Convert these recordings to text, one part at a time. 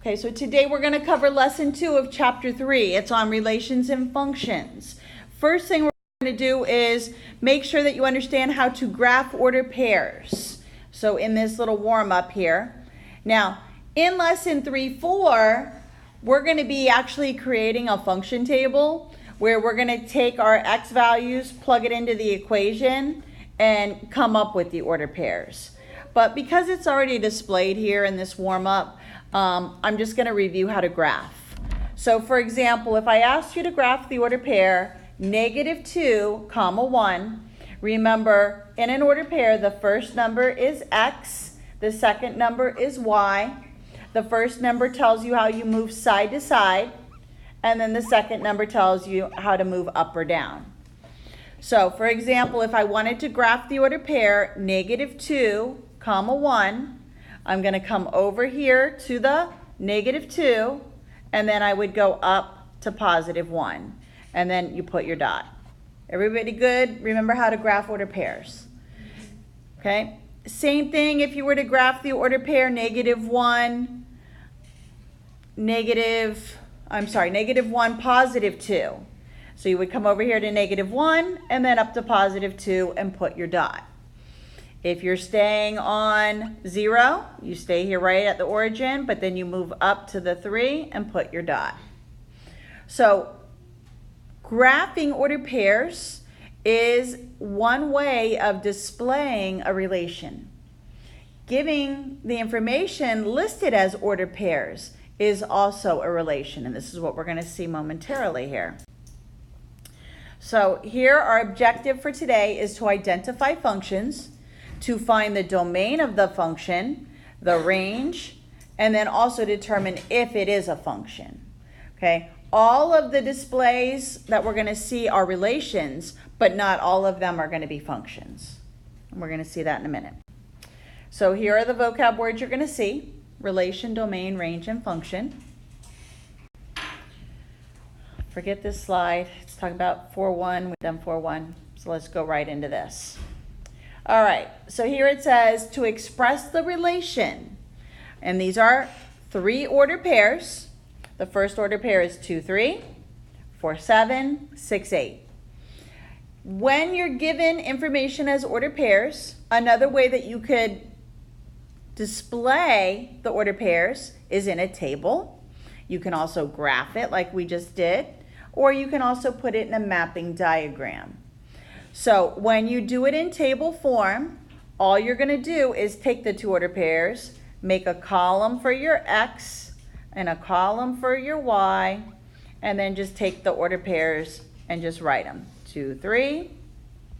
Okay, so today we're going to cover lesson 2 of chapter 3. It's on relations and functions. First thing we're going to do is make sure that you understand how to graph order pairs. So in this little warm up here. Now, in lesson 3-4, we're going to be actually creating a function table where we're going to take our x values, plug it into the equation, and come up with the order pairs. But because it's already displayed here in this warm up, I'm just going to review how to graph. So for example, if I asked you to graph the order pair -2, 1, remember in an order pair the first number is x, the second number is y. The first number tells you how you move side to side, and then the second number tells you how to move up or down. So for example, if I wanted to graph the order pair -2, 1, I'm going to come over here to the -2, and then I would go up to +1, and then you put your dot. Everybody good? Remember how to graph order pairs. Okay? Same thing if you were to graph the order pair -1, -1, +2. So you would come over here to -1 and then up to +2 and put your dot. If you're staying on 0, you stay here right at the origin, but then you move up to the 3 and put your dot. So graphing order pairs is one way of displaying a relation. Giving the information listed as order pairs is also a relation, and this is what we're going to see momentarily here. So here our objective for today is to identify functions, to find the domain of the function, the range, and then also determine if it is a function. Okay, all of the displays that we're going to see are relations, but not all of them are going to be functions. And we're going to see that in a minute. So here are the vocab words you're going to see: relation, domain, range, and function. Forget this slide. Let's talk about 4.1. We've done 4.1, so let's go right into this. All right, so here it says to express the relation, and these are 3 order pairs. The first order pair is 2, 3, 4, 7, 6, 8. When you're given information as order pairs, another way that you could display the order pairs is in a table. You can also graph it like we just did, or you can also put it in a mapping diagram. So when you do it in table form, all you're going to do is take the 2 order pairs, make a column for your x and a column for your y, and then just take the order pairs and just write them. 2, 3,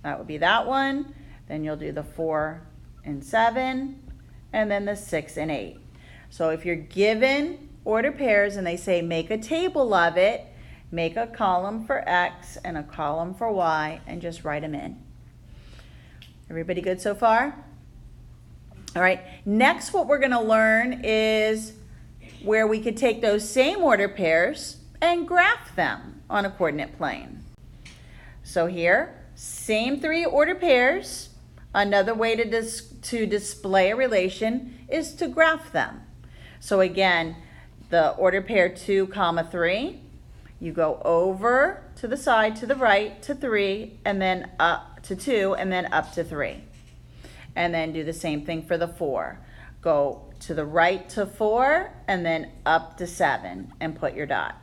that would be that one. Then you'll do the 4 and 7, and then the 6 and 8. So if you're given order pairs and they say make a table of it, make a column for x and a column for y, and just write them in. Everybody good so far? All right, next what we're going to learn is where we could take those same order pairs and graph them on a coordinate plane. So here, same 3 order pairs. Another way to display a relation is to graph them. So again, the order pair 2, 3, you go over to the side to the right to 3, and then up to 2, and then up to 3. And then do the same thing for the 4. Go to the right to 4, and then up to 7, and put your dot.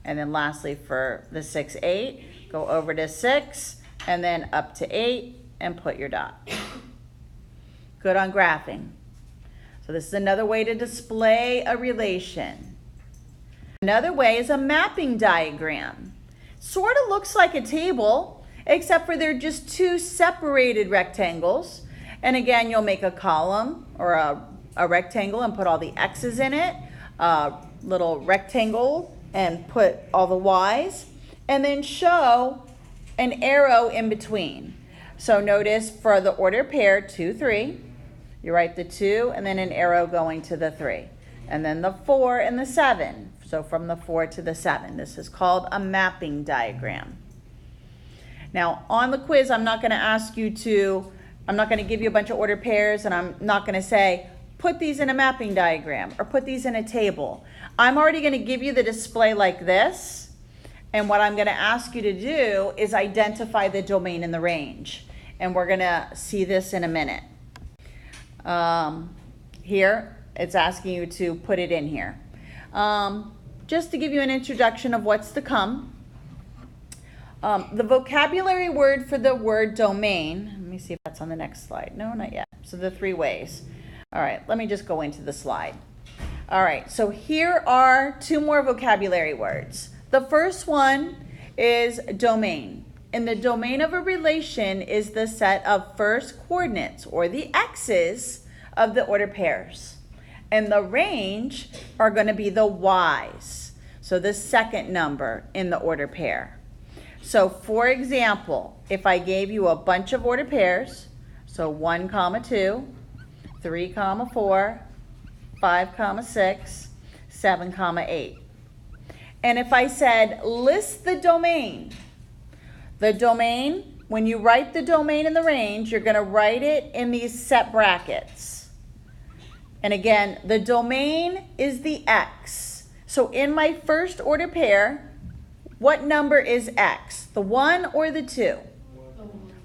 And then lastly for the 6, 8, go over to 6, and then up to 8, and put your dot. Good on graphing. So this is another way to display a relation. Another way is a mapping diagram. Sort of looks like a table, except for they're just 2 separated rectangles. And again, you'll make a column or a rectangle and put all the x's in it, a little rectangle and put all the y's, and then show an arrow in between. So notice for the order pair 2, 3, you write the 2 and then an arrow going to the 3. And then the 4 and the 7. So from the 4 to the 7. This is called a mapping diagram. Now on the quiz, I'm not going to give you a bunch of order pairs, and I'm not going to say put these in a mapping diagram or put these in a table. I'm already going to give you the display like this. And what I'm going to ask you to do is identify the domain and the range. And we're going to see this in a minute. Here, it's asking you to put it in here. Just to give you an introduction of what's to come. The vocabulary word for the word domain, let me see if that's on the next slide. No, not yet. So the 3 ways. All right, let me just go into the slide. All right, so here are 2 more vocabulary words. The first one is domain. And the domain of a relation is the set of first coordinates, or the x's, of the ordered pairs. And the range are going to be the y's, so the second number in the ordered pair. So for example, if I gave you a bunch of ordered pairs, so 1, 2, 3, 4, 5, 6, 7, 8. And if I said list the domain, when you write the domain in the range, you're going to write it in these set brackets. And again, the domain is the x. So in my first order pair, what number is x? The 1 or the 2?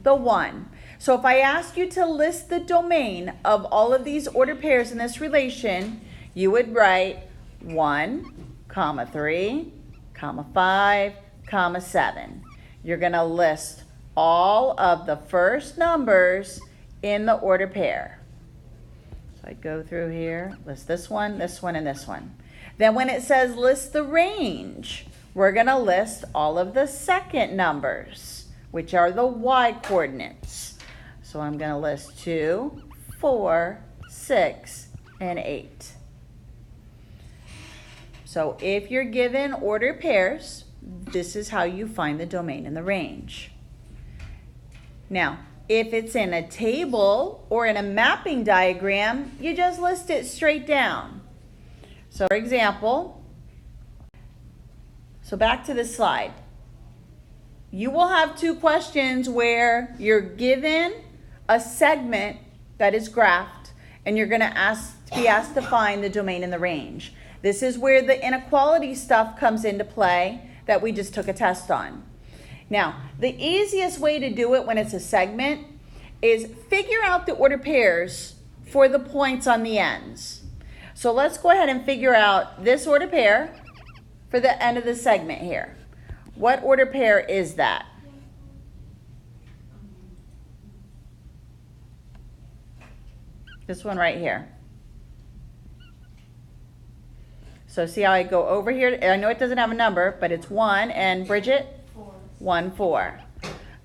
The 1. So if I ask you to list the domain of all of these order pairs in this relation, you would write 1, 3, 5, 7. You're going to list all of the first numbers in the order pair. So I'd go through here, list this one, and this one. Then when it says list the range, we're going to list all of the second numbers, which are the y coordinates. So I'm going to list 2, 4, 6, and 8. So if you're given ordered pairs, this is how you find the domain and the range. Now, if it's in a table or in a mapping diagram, you just list it straight down. So for example, so back to this slide. You will have 2 questions where you're given a segment that is graphed, and you're going to be asked to find the domain and the range. This is where the inequality stuff comes into play that we just took a test on. Now, the easiest way to do it when it's a segment is figure out the order pairs for the points on the ends. So let's go ahead and figure out this order pair for the end of the segment here. What order pair is that? This one right here. So see how I go over here? I know it doesn't have a number, but it's 1. And Bridget? 4. 1, 4.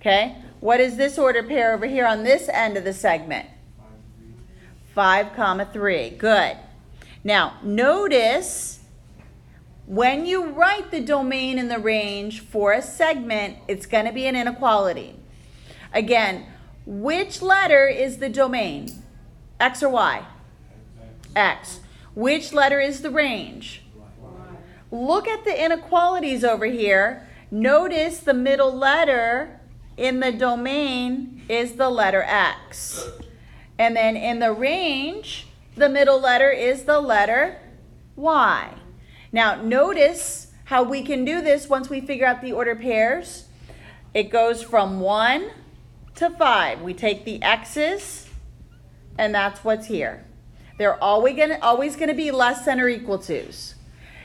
Okay. What is this order pair over here on this end of the segment? 5, 3. Good. Now, notice when you write the domain and the range for a segment, it's going to be an inequality. Again, which letter is the domain? X or Y? X. Which letter is the range? Look at the inequalities over here. Notice the middle letter in the domain is the letter X. And then in the range, the middle letter is the letter Y. Now notice how we can do this once we figure out the order pairs. It goes from 1 to 5. We take the X's, and that's what's here. They're always going to be less than or equal to's.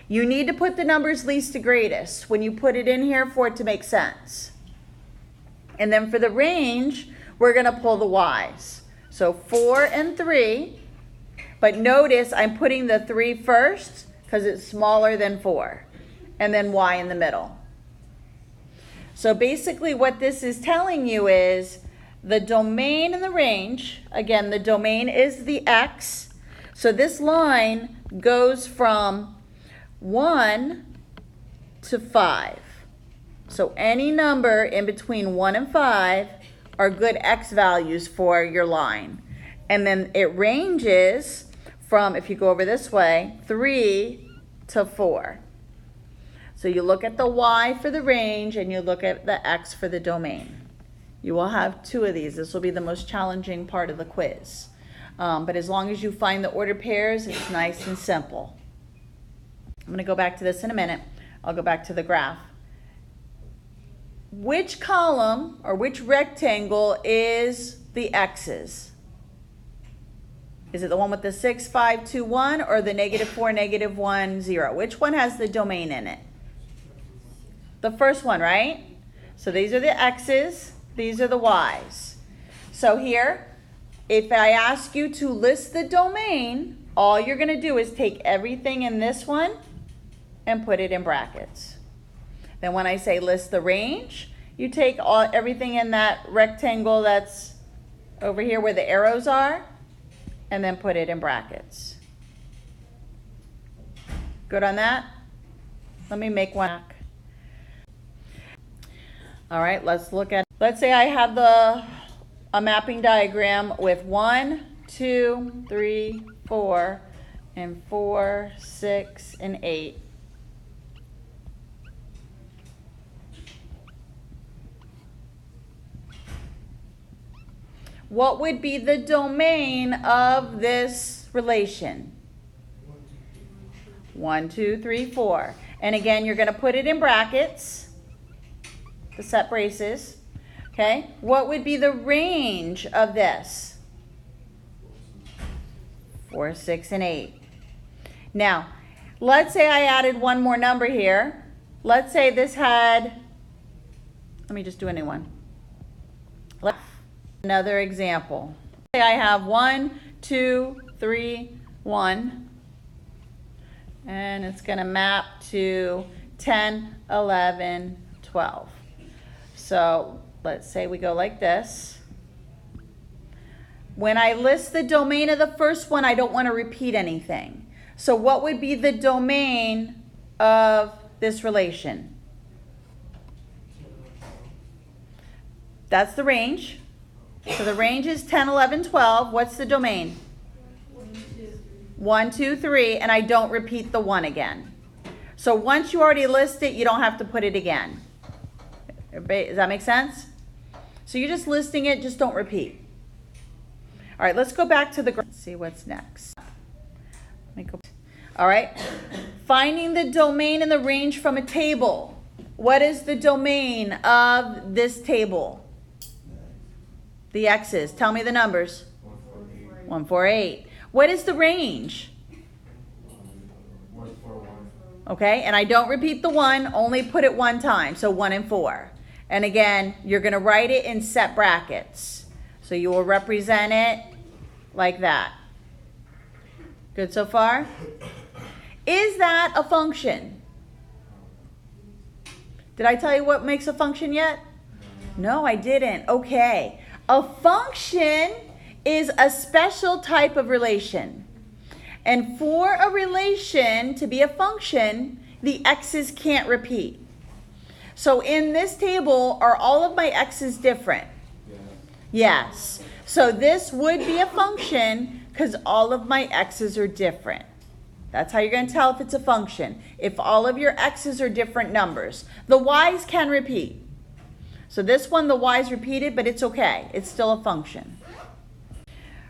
You need to put the numbers least to greatest when you put it in here for it to make sense. And then for the range, we're going to pull the y's. So 4 and 3, but notice I'm putting the 3 first because it's smaller than 4, and then y in the middle. So basically what this is telling you is the domain and the range, again, the domain is the x. So this line goes from 1 to 5. So any number in between 1 and 5 are good x values for your line. And then it ranges from, if you go over this way, 3 to 4. So you look at the y for the range and you look at the x for the domain. You will have 2 of these. This will be the most challenging part of the quiz. But as long as you find the ordered pairs, it's nice and simple. I'm going to go back to this in a minute. I'll go back to the graph. Which column or which rectangle is the x's? Is it the one with the 6, 5, 2, 1 or the -4, -1, 0? Which one has the domain in it? The first one, right? So these are the x's, these are the y's. So here, if I ask you to list the domain, all you're going to do is take everything in this one and put it in brackets. Then when I say list the range, you take everything in that rectangle that's over here where the arrows are, and then put it in brackets. Good on that? Let me make one. All right, let's look at, let's say I have a mapping diagram with 1, 2, 3, 4, and 4, 6, and 8. What would be the domain of this relation? 1, 2, 3, 4. And again, you're going to put it in brackets, the set braces. Okay, what would be the range of this? 4, 6, and 8. Now, let's say I added one more number here. Let's say this had, let me just do a new one. Another example. Say I have 1, 2, 3, 1. And it's going to map to 10, 11, 12. So let's say we go like this. When I list the domain of the first one, I don't want to repeat anything. So what would be the domain of this relation? That's the range. So the range is 10, 11, 12. What's the domain? 1, 2, 3, and I don't repeat the 1 again. So once you already list it, you don't have to put it again. Does that make sense? So you're just listing it, just don't repeat. All right, let's go back to the graph. Let's see what's next. All right, finding the domain and the range from a table. What is the domain of this table? The x's. Tell me the numbers. 1, 4, 8. What is the range? 1, 4, 1. Okay, and I don't repeat the 1, only put it one time, so 1 and 4. And again, you're going to write it in set brackets. So you will represent it like that. Good so far? Is that a function? Did I tell you what makes a function yet? No, I didn't. Okay. A function is a special type of relation. And for a relation to be a function, the x's can't repeat. So in this table, are all of my x's different? Yeah. Yes. So this would be a function because all of my x's are different. That's how you're going to tell if it's a function. If all of your x's are different numbers. The y's can repeat. So this one, the y's repeated, but it's okay. It's still a function.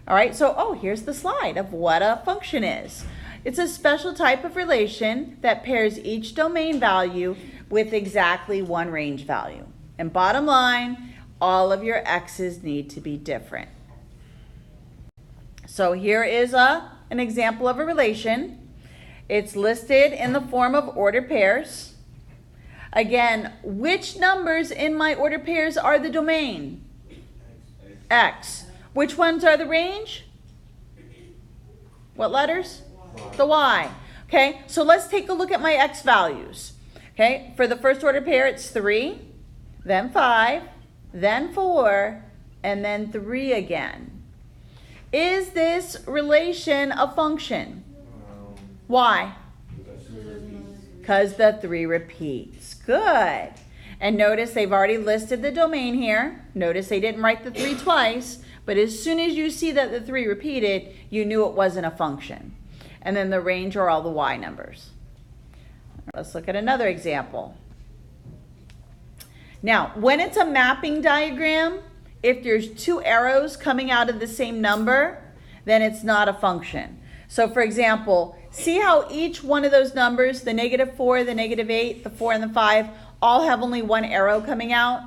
All right, so here's the slide of what a function is. It's a special type of relation that pairs each domain value with exactly one range value. And bottom line, all of your x's need to be different. So here is an example of a relation. It's listed in the form of ordered pairs. Again, which numbers in my ordered pairs are the domain? X. Which ones are the range? What letters? The Y. Okay, so let's take a look at my X values. Okay, for the first ordered pair, it's 3, then 5, then 4, and then 3 again. Is this relation a function? Why? Because the 3 repeats. Good. And notice they've already listed the domain here. Notice they didn't write the 3 twice, but as soon as you see that the 3 repeated, you knew it wasn't a function. And then the range are all the y numbers. Let's look at another example. Now, when it's a mapping diagram, if there's 2 arrows coming out of the same number, then it's not a function. So for example, see how each one of those numbers, the -4, the -8, the 4, and the 5, all have only one arrow coming out?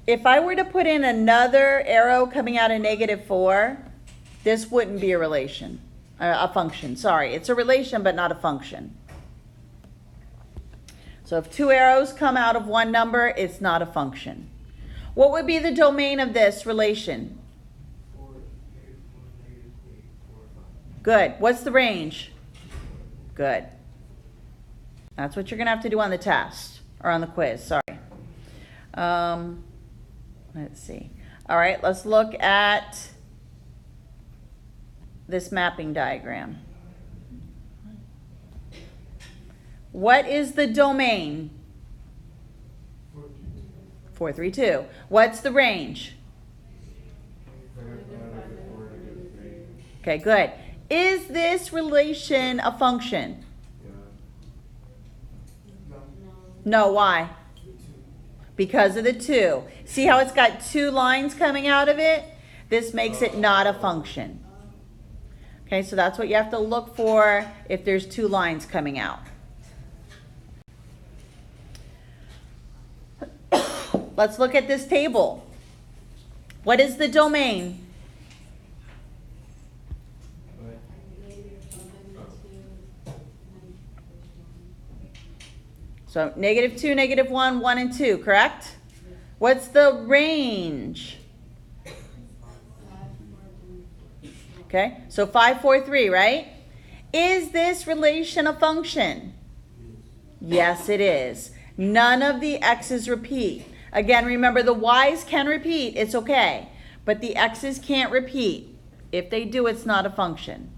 If I were to put in another arrow coming out of -4, this wouldn't be a relation, a function, sorry. It's a relation, but not a function. So if 2 arrows come out of one number, it's not a function. What would be the domain of this relation? 4, -1, -8, 4, 5. Good. What's the range? Good. That's what you're going to have to do on the test, or on the quiz, sorry. Let's see. All right, let's look at this mapping diagram. What is the domain? 4, 3, 2. What's the range? Okay, good. Is this relation a function? No, why? Because of the 2. See how it's got 2 lines coming out of it? This makes it not a function. Okay, so that's what you have to look for if there's 2 lines coming out. Let's look at this table. What is the domain? So -2, -1, 1, and 2, correct? What's the range? Okay, so 5, 4, 3, right? Is this relation a function? Yes, it is. None of the x's repeat. Again, remember the y's can repeat, it's okay. But the x's can't repeat. If they do, it's not a function.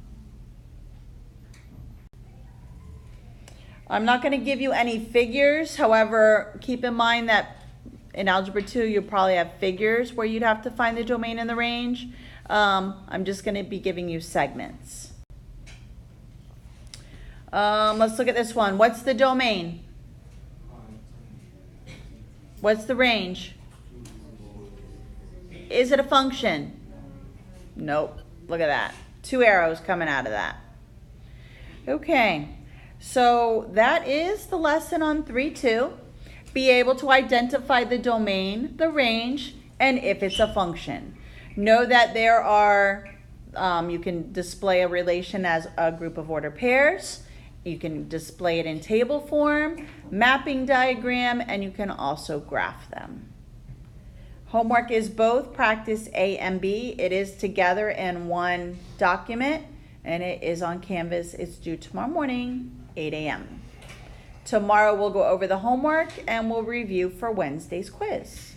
I'm not going to give you any figures. However, keep in mind that in Algebra 2, you'll probably have figures where you'd have to find the domain and the range. I'm just going to be giving you segments. Let's look at this one. What's the domain? What's the range? Is it a function? Nope. Look at that. 2 arrows coming out of that. Okay. So that is the lesson on 3-2. Be able to identify the domain, the range, and if it's a function. Know that there are, you can display a relation as a group of ordered pairs. You can display it in table form, mapping diagram, and you can also graph them. Homework is both practice A and B. It is together in one document, and it is on Canvas. It's due tomorrow morning, 8 a.m. Tomorrow we'll go over the homework and we'll review for Wednesday's quiz.